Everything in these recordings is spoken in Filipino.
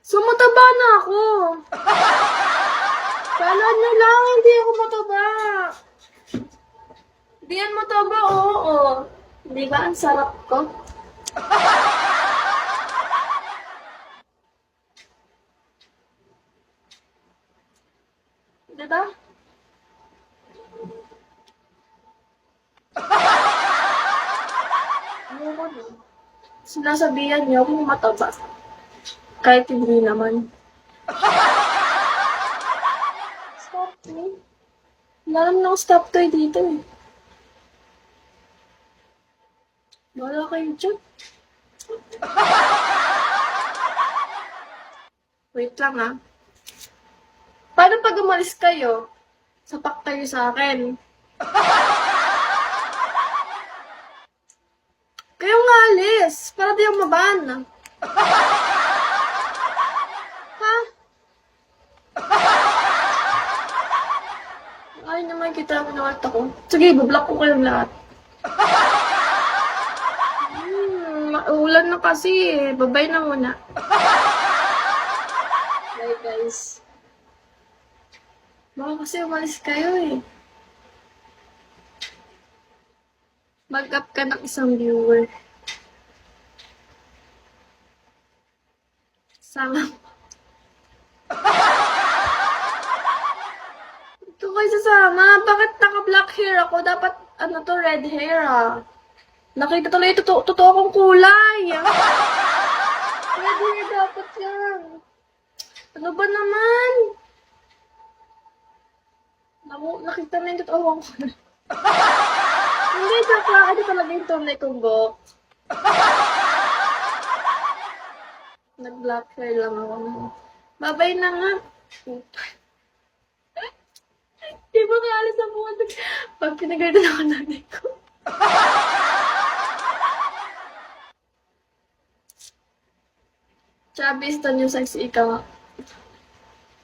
Sumataba na ako. Kala nyo lang, hindi ako mataba. Hindi yan mataba, oo. Di ba ang sarap ko? Di ba? Ayoko na. Sinasabihan niyo kung mataba. Kahit hindi naman. Stop toy. Wala naman akong stop toy dito eh. Wala kayo dyan. Wait lang ah. Paano pag umalis kayo? Sapak kayo sa akin. Kayo nga alis. Para di yung maban. Ha? Ay naman kita ang nawat ako. Sige, bablock ko kayong lahat. Maulan na kasi eh. Babay na muna. Bye guys. Baka kasi umalis kayo eh. Mag-up ka ng isang viewer. Sama. Ito kayo sasama. Bakit naka-black hair ako? Dapat, ano to, red hair ah. Nakita tuloy ito, totoo akong kulay. Red hair dapat yan. Ano ba naman? Nakita na yung totoo akong kulay. Hindi, joke lang. Ito talaga yung tunay kong buhok. Nag-black hair lang ako. Babay na nga. Di ba kaya alis ang buwan? Pag pinagalitan ako nanay ko. Chabista niyo sexy ikaw.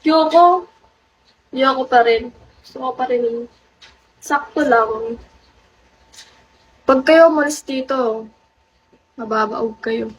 Yoko. Yoko pa rin. Gusto ko pa rin. Sakto lang. Pag kayo umalis dito, mababaog kayo.